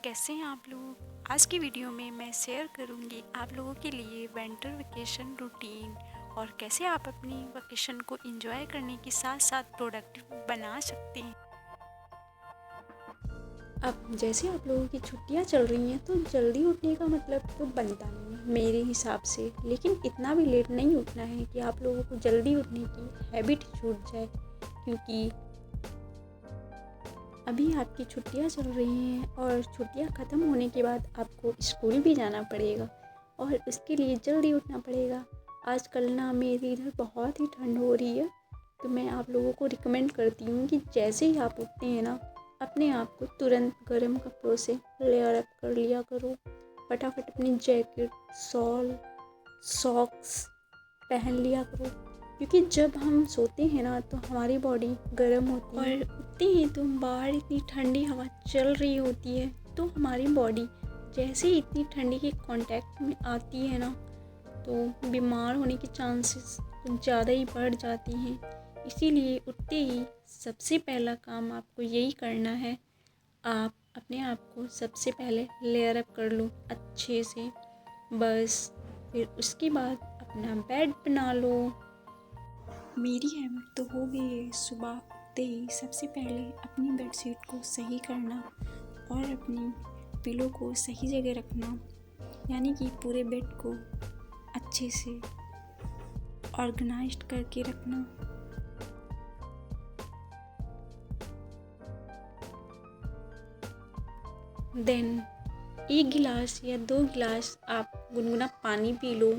कैसे हैं आप लोग। आज की वीडियो में मैं शेयर करूंगी आप लोगों के लिए विंटर वेकेशन रूटीन और कैसे आप अपनी वेकेशन को एंजॉय करने के साथ साथ प्रोडक्टिव बना सकते हैं। अब जैसे आप लोगों की छुट्टियां चल रही हैं तो जल्दी उठने का मतलब तो बनता नहीं है मेरे हिसाब से, लेकिन इतना भी लेट नहीं उठना है कि आप लोगों को जल्दी उठने की हैबिट छूट जाए, क्योंकि अभी आपकी छुट्टियां चल रही हैं और छुट्टियां ख़त्म होने के बाद आपको स्कूल भी जाना पड़ेगा और इसके लिए जल्दी उठना पड़ेगा। आजकल ना मेरे इधर बहुत ही ठंड हो रही है, तो मैं आप लोगों को रिकमेंड करती हूँ कि जैसे ही आप उठते हैं ना, अपने आप को तुरंत गर्म कपड़ों से लेयर अप कर लिया करो। फटाफट अपनी जैकेट, शॉल, सॉक्स पहन लिया करो, क्योंकि जब हम सोते हैं ना तो हमारी बॉडी गर्म होती है और उठते हैं तो बाहर इतनी ठंडी हवा चल रही होती है, तो हमारी बॉडी जैसे ही इतनी ठंडी के कांटेक्ट में आती है ना तो बीमार होने के चांसेस कुछ ज़्यादा ही बढ़ जाती हैं। इसीलिए उठते ही सबसे पहला काम आपको यही करना है, आप अपने आप को सबसे पहले लेयर अप कर लो अच्छे से, बस फिर उसके बाद अपना बेड बना लो। मेरी हैबिट तो हो गई है सुबह उठते ही सबसे पहले अपनी बेडशीट को सही करना और अपनी पिलो को सही जगह रखना, यानी कि पूरे बेड को अच्छे से ऑर्गेनाइज्ड करके रखना। देन 1 गिलास या 2 गिलास आप गुनगुना पानी पी लो,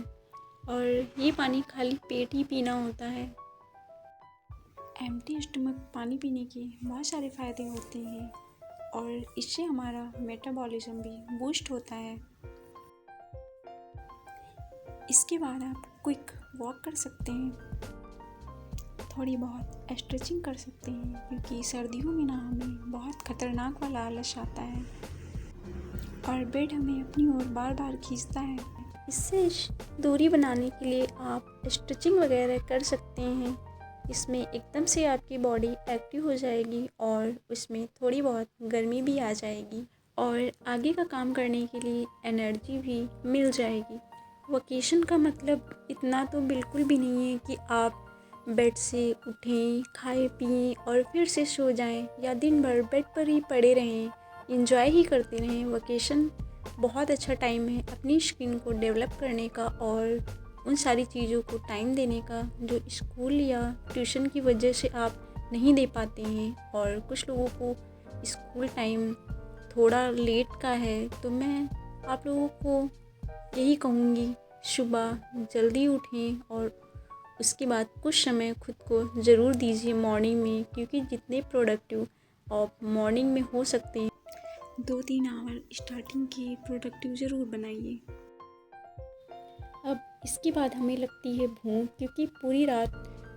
और ये पानी खाली पेट ही पीना होता है। एम्प्टी स्टमक पानी पीने के बहुत सारे फ़ायदे होते हैं और इससे हमारा मेटाबॉलिज्म भी बूस्ट होता है। इसके बाद आप क्विक वॉक कर सकते हैं, थोड़ी बहुत स्ट्रेचिंग कर सकते हैं, क्योंकि सर्दियों में ना हमें बहुत ख़तरनाक वाला आलस आता है और बेड हमें अपनी ओर बार बार खींचता है। इससे दूरी बनाने के लिए आप स्ट्रेचिंग वगैरह कर सकते हैं। इसमें एकदम से आपकी बॉडी एक्टिव हो जाएगी और उसमें थोड़ी बहुत गर्मी भी आ जाएगी और आगे का काम करने के लिए एनर्जी भी मिल जाएगी। वकेशन का मतलब इतना तो बिल्कुल भी नहीं है कि आप बेड से उठें, खाएं पिएं और फिर से सो जाएं या दिन भर बेड पर ही पड़े रहें, एंजॉय ही करते रहें। वकेशन बहुत अच्छा टाइम है अपनी स्किन को डेवलप करने का और उन सारी चीज़ों को टाइम देने का जो स्कूल या ट्यूशन की वजह से आप नहीं दे पाते हैं। और कुछ लोगों को स्कूल टाइम थोड़ा लेट का है, तो मैं आप लोगों को यही कहूँगी, सुबह जल्दी उठें और उसके बाद कुछ समय खुद को ज़रूर दीजिए मॉर्निंग में, क्योंकि जितने प्रोडक्टिव आप मॉर्निंग में हो सकते हैं 2-3 आवर स्टार्टिंग के प्रोडक्टिव ज़रूर बनाइए। अब इसके बाद हमें लगती है भूख, क्योंकि पूरी रात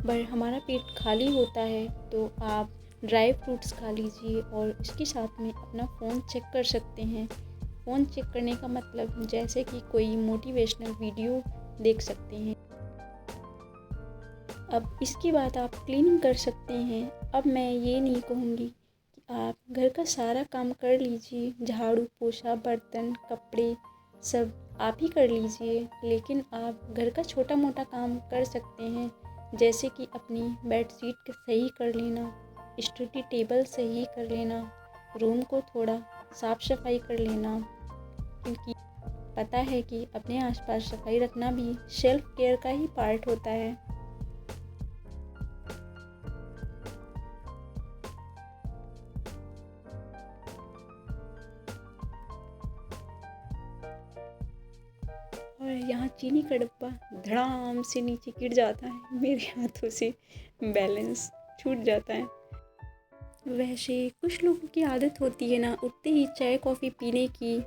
भर हमारा पेट खाली होता है, तो आप ड्राई फ्रूट्स खा लीजिए और इसके साथ में अपना फ़ोन चेक कर सकते हैं। फ़ोन चेक करने का मतलब जैसे कि कोई मोटिवेशनल वीडियो देख सकते हैं। अब इसके बाद आप क्लीनिंग कर सकते हैं। अब मैं ये नहीं कहूँगी कि आप घर का सारा काम कर लीजिए, झाड़ू पोछा बर्तन कपड़े सब आप ही कर लीजिए, लेकिन आप घर का छोटा मोटा काम कर सकते हैं, जैसे कि अपनी बेडशीट को सही कर लेना, स्टडी टेबल सही कर लेना, रूम को थोड़ा साफ़ सफाई कर लेना, क्योंकि पता है कि अपने आसपास सफाई रखना भी सेल्फ केयर का ही पार्ट होता है। और यहाँ चीनी का डब्बा धड़ाम से नीचे गिर जाता है, मेरे हाथों से बैलेंस छूट जाता है। वैसे कुछ लोगों की आदत होती है ना उठते ही चाय कॉफ़ी पीने की,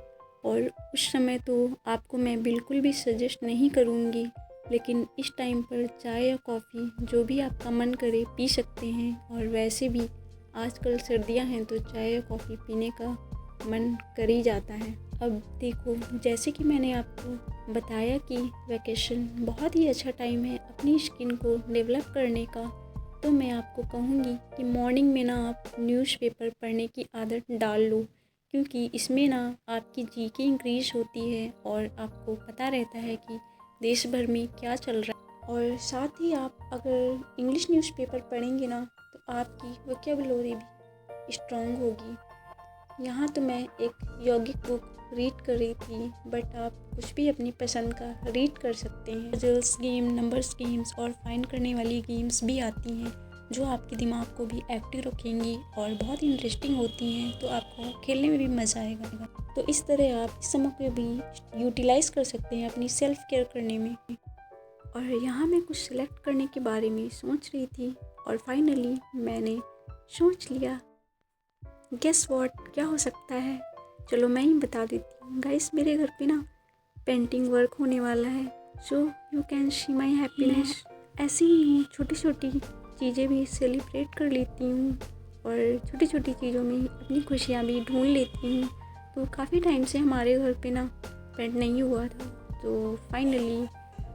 और उस समय तो आपको मैं बिल्कुल भी सजेस्ट नहीं करूँगी, लेकिन इस टाइम पर चाय या कॉफ़ी जो भी आपका मन करे पी सकते हैं। और वैसे भी आजकल सर्दियाँ हैं तो चाय या कॉफ़ी पीने का मन कर ही जाता है। अब देखो, जैसे कि मैंने आपको बताया कि वैकेशन बहुत ही अच्छा टाइम है अपनी स्किन को डेवलप करने का, तो मैं आपको कहूँगी कि मॉर्निंग में ना आप न्यूज़पेपर पढ़ने की आदत डाल लो, क्योंकि इसमें ना आपकी जीके इंक्रीज होती है और आपको पता रहता है कि देश भर में क्या चल रहा है। और साथ ही आप अगर इंग्लिश न्यूज़पेपर पढ़ेंगे ना तो आपकी वोकैबुलरी भी स्ट्रॉन्ग होगी। यहाँ तो मैं एक यौगिक बुक रीड कर रही थी, बट आप कुछ भी अपनी पसंद का रीड कर सकते हैं। पजल्स गेम, नंबर्स गेम्स और फाइंड करने वाली गेम्स भी आती हैं जो आपके दिमाग को भी एक्टिव रखेंगी और बहुत इंटरेस्टिंग होती हैं, तो आपको खेलने में भी मज़ा आएगा। तो इस तरह आप इस समय को भी यूटिलाइज़ कर सकते हैं अपनी सेल्फ केयर करने में। और यहाँ मैं कुछ सेलेक्ट करने के बारे में सोच रही थी और फाइनली मैंने सोच लिया। गेस व्हाट, क्या हो सकता है? चलो मैं ही बता देती हूँ। गाइस, मेरे घर पे ना पेंटिंग वर्क होने वाला है, so you can see my happiness. ऐसी ही हूँ, छोटी छोटी चीज़ें भी सेलिब्रेट कर लेती हूँ और छोटी छोटी चीज़ों में अपनी खुशियाँ भी ढूंढ लेती हूँ। तो काफ़ी टाइम से हमारे घर पे ना पेंट नहीं हुआ था, तो फाइनली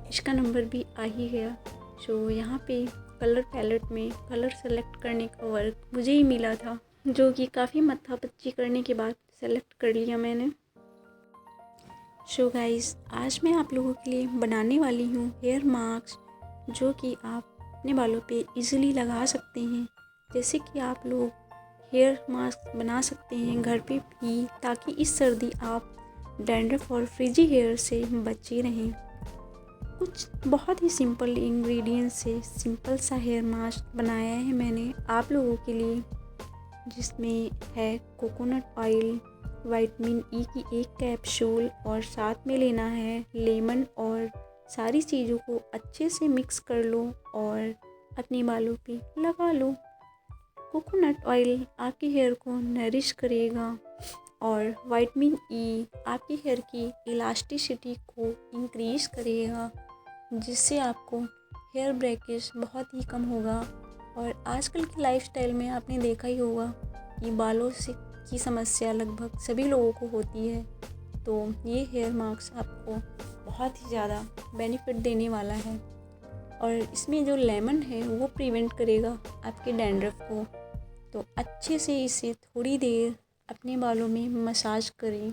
इसका नंबर भी आ ही गया। सो यहाँ पे कलर पैलेट में कलर सेलेक्ट करने का वर्क मुझे ही मिला था, जो कि काफ़ी मत्थापच्ची करने के बाद सेलेक्ट कर लिया मैंने। सो गाइस, आज मैं आप लोगों के लिए बनाने वाली हूँ हेयर मास्क, जो कि आप अपने बालों पे इजीली लगा सकते हैं। जैसे कि आप लोग हेयर मास्क बना सकते हैं घर पे भी, ताकि इस सर्दी आप डैंड्रफ और फ्रिजी हेयर से बचे रहें। कुछ बहुत ही सिंपल इंग्रेडिएंट्स से सिंपल सा हेयर मास्क बनाया है मैंने आप लोगों के लिए, जिसमें है कोकोनट ऑयल, विटामिन ई की एक कैप्सूल और साथ में लेना है लेमन। और सारी चीज़ों को अच्छे से मिक्स कर लो और अपने बालों पे लगा लो। कोकोनट ऑयल आपके हेयर को नरिश करेगा और विटामिन ई आपके हेयर की इलास्टिसिटी को इंक्रीज करेगा, जिससे आपको हेयर ब्रेकेज बहुत ही कम होगा। और आजकल की लाइफस्टाइल में आपने देखा ही होगा कि बालों से की समस्या लगभग सभी लोगों को होती है, तो ये हेयर मास्क आपको बहुत ही ज़्यादा बेनिफिट देने वाला है। और इसमें जो लेमन है वो प्रिवेंट करेगा आपके डैंड्रफ को। तो अच्छे से इसे थोड़ी देर अपने बालों में मसाज करें,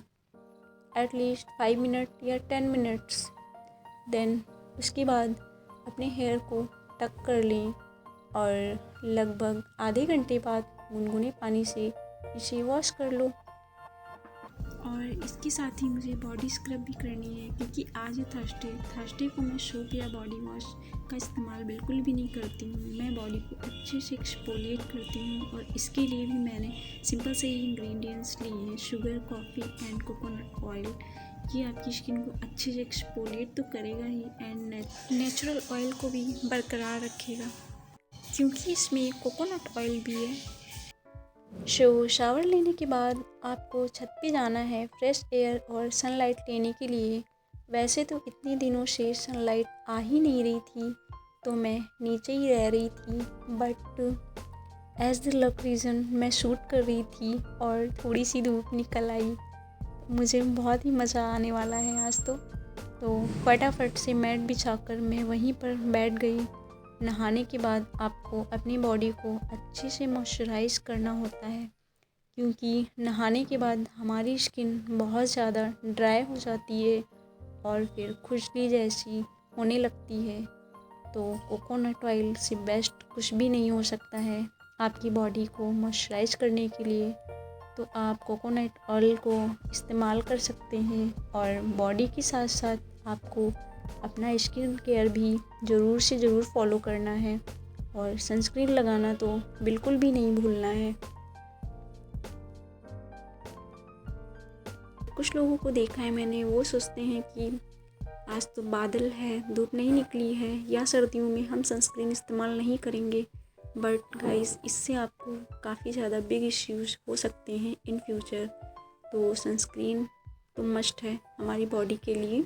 एटलीस्ट 5 मिनट या 10 मिनट्स। देन उसके बाद अपने हेयर को टक कर लें और लगभग आधे घंटे बाद गुनगुने पानी से इसे वॉश कर लो। और इसके साथ ही मुझे बॉडी स्क्रब भी करनी है, क्योंकि आज है थर्सडे को मैं सोप या बॉडी वॉश का इस्तेमाल बिल्कुल भी नहीं करती हूँ। मैं बॉडी को अच्छे से एक्सफोलिएट करती हूँ और इसके लिए भी मैंने सिंपल से ही इंग्रेडिएंट्स लिए हैं, sugar, coffee and coconut oil. ये आपकी स्किन को अच्छे से एक्सफोलिएट तो करेगा ही एंड नेचुरल ऑयल को भी बरकरार रखेगा, क्योंकि इसमें कोकोनट ऑयल भी है। शावर लेने के बाद आपको छत पे जाना है फ्रेश एयर और सनलाइट लेने के लिए। वैसे तो इतने दिनों से सनलाइट आ ही नहीं रही थी, तो मैं नीचे ही रह रही थी, but as the luck reason मैं शूट कर रही थी और थोड़ी सी धूप निकल आई। मुझे बहुत ही मज़ा आने वाला है आज तो फटाफट से मैट बिछाकर मैं वहीं पर बैठ गई। नहाने के बाद आपको अपनी बॉडी को अच्छे से मॉइस्चराइज़ करना होता है, क्योंकि नहाने के बाद हमारी स्किन बहुत ज़्यादा ड्राई हो जाती है और फिर खुजली जैसी होने लगती है। तो कोकोनट ऑयल से बेस्ट कुछ भी नहीं हो सकता है आपकी बॉडी को मॉइस्चराइज़ करने के लिए। तो आप कोकोनट ऑयल को इस्तेमाल कर सकते हैं और बॉडी के साथ साथ आपको अपना स्किन केयर भी ज़रूर से ज़रूर फॉलो करना है और सनस्क्रीन लगाना तो बिल्कुल भी नहीं भूलना है। कुछ लोगों को देखा है मैंने, वो सोचते हैं कि आज तो बादल है, धूप नहीं निकली है, या सर्दियों में हम सनस्क्रीन इस्तेमाल नहीं करेंगे। बट गाइस, इससे आपको काफ़ी ज़्यादा बिग इश्यूज़ हो सकते हैं इन फ्यूचर। तो सनस्क्रीन तो मस्ट है हमारी बॉडी के लिए।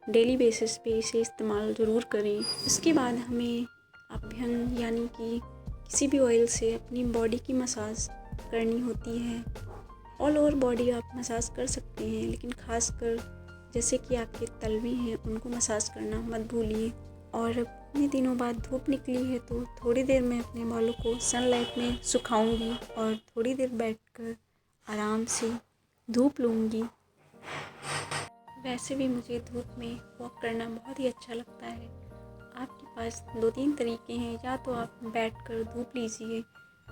डेली बेसिस पे इसे इस्तेमाल ज़रूर करें। इसके बाद हमें अभ्यंग यानी कि किसी भी ऑयल से अपनी बॉडी की मसाज करनी होती है। ऑल ओवर बॉडी आप मसाज कर सकते हैं, लेकिन ख़ासकर जैसे कि आपके तलवे हैं उनको मसाज करना मत भूलिए। और इतने दिनों बाद धूप निकली है तो थोड़ी देर मैं अपने बालों को सनलाइट में सुखाऊंगी और थोड़ी देर बैठकर आराम से धूप लूँगी। वैसे भी मुझे धूप में वॉक करना बहुत ही अच्छा लगता है। आपके पास 2-3 तरीके हैं, या तो आप बैठकर धूप लीजिए,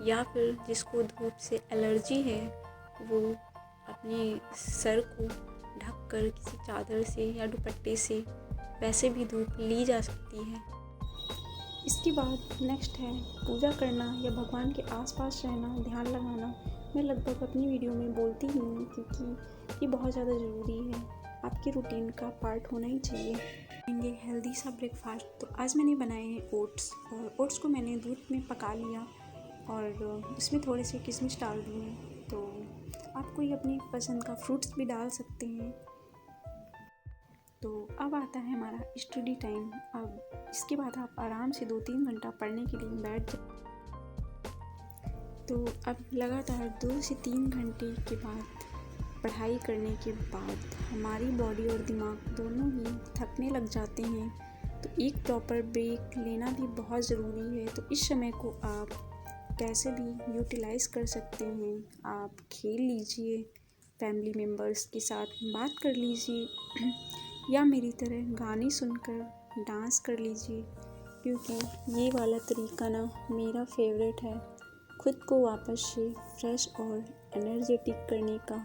या फिर जिसको धूप से एलर्जी है वो अपने सर को ढककर किसी चादर से या दुपट्टे से वैसे भी धूप ली जा सकती है। इसके बाद नेक्स्ट है पूजा करना या भगवान के आसपास रहना, ध्यान लगाना। मैं लगभग अपनी वीडियो में बोलती ही हूँ क्योंकि ये बहुत ज़्यादा ज़रूरी है, आपके रूटीन का पार्ट होना ही चाहिए। लेंगे हेल्दी सा ब्रेकफास्ट। तो आज मैंने बनाए हैं ओट्स, और ओट्स को मैंने दूध में पका लिया और उसमें थोड़े से किशमिश डाल दिए। तो आप कोई अपनी पसंद का फ्रूट्स भी डाल सकते हैं। तो अब आता है हमारा स्टडी टाइम। अब इसके बाद आप आराम से 2-3 घंटा पढ़ने के लिए बैठ जाए। तो अब लगातार 2 से 3 घंटे के बाद पढ़ाई करने के बाद हमारी बॉडी और दिमाग दोनों ही थकने लग जाते हैं। तो एक प्रॉपर ब्रेक लेना भी बहुत ज़रूरी है। तो इस समय को आप कैसे भी यूटिलाइज़ कर सकते हैं। आप खेल लीजिए, फैमिली मेम्बर्स के साथ बात कर लीजिए, या मेरी तरह गाने सुनकर डांस कर लीजिए, क्योंकि ये वाला तरीका ना मेरा फेवरेट है खुद को वापस से फ्रेश और एनर्जेटिक करने का।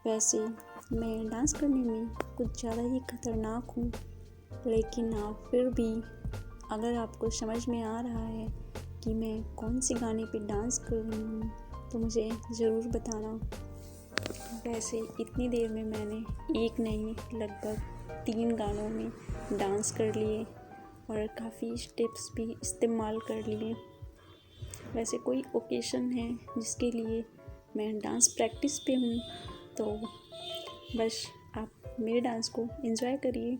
वैसे मैं डांस करने में कुछ ज़्यादा ही खतरनाक हूँ, लेकिन आप फिर भी अगर आपको समझ में आ रहा है कि मैं कौन से गाने पे डांस कर रही हूँ तो मुझे ज़रूर बताना। वैसे इतनी देर में मैंने एक नहीं लगभग 3 गानों में डांस कर लिए और काफ़ी स्टेप्स भी इस्तेमाल कर लिए। वैसे कोई ओकेशन है जिसके लिए मैं डांस प्रैक्टिस पे हूँ, तो बस आप मेरे डांस को एंजॉय करिए।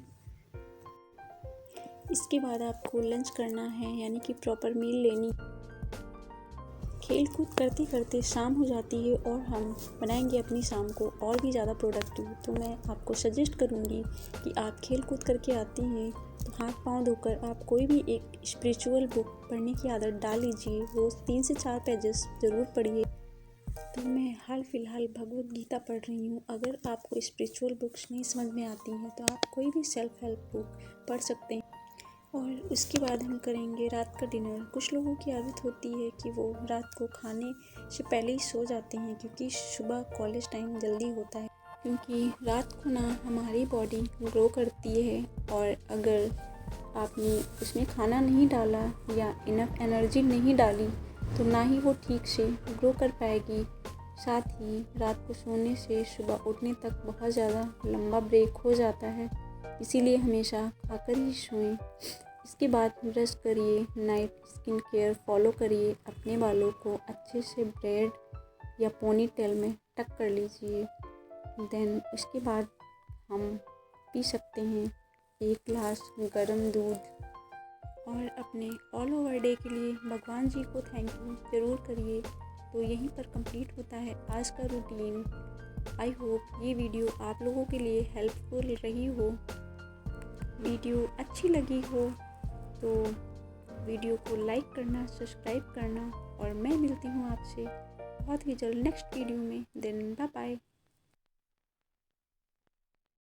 इसके बाद आपको लंच करना है, यानी कि प्रॉपर मील लेनी। खेल कूद करते करते शाम हो जाती है और हम बनाएंगे अपनी शाम को और भी ज़्यादा प्रोडक्टिव। तो मैं आपको सजेस्ट करूँगी कि आप खेल कूद करके आती हैं तो हाथ पांव धोकर आप कोई भी एक स्पिरिचुअल बुक पढ़ने की आदत डाल लीजिए। रोज़ 3 से 4 पेजेस ज़रूर पढ़िए। तो मैं हाल फिलहाल भगवद गीता पढ़ रही हूँ। अगर आपको स्पिरिचुअल बुक्स नहीं समझ में आती हैं तो आप कोई भी सेल्फ हेल्प बुक पढ़ सकते हैं। और उसके बाद हम करेंगे रात का डिनर। कुछ लोगों की आदत होती है कि वो रात को खाने से पहले ही सो जाते हैं, क्योंकि सुबह कॉलेज टाइम जल्दी होता है। क्योंकि रात को ना हमारी बॉडी ग्रो करती है, और अगर आपने उसमें खाना नहीं डाला या इनफ एनर्जी नहीं डाली तो ना ही वो ठीक से ग्रो कर पाएगी। साथ ही रात को सोने से सुबह उठने तक बहुत ज़्यादा लंबा ब्रेक हो जाता है, इसीलिए हमेशा खाकर ही सोएं। इसके बाद ब्रश करिए, नाइट स्किन केयर फॉलो करिए, अपने बालों को अच्छे से ब्रेड या पोनी टेल में टक कर लीजिए। देन उसके बाद हम पी सकते हैं 1 गिलास गर्म दूध। और अपने ऑल ओवर डे के लिए भगवान जी को थैंक यू ज़रूर करिए। तो यहीं पर कंप्लीट होता है आज का रूटीन। आई होप ये वीडियो आप लोगों के लिए हेल्पफुल रही हो। वीडियो अच्छी लगी हो तो वीडियो को लाइक करना, सब्सक्राइब करना, और मैं मिलती हूँ आपसे बहुत ही जल्द नेक्स्ट वीडियो में। Then bye bye.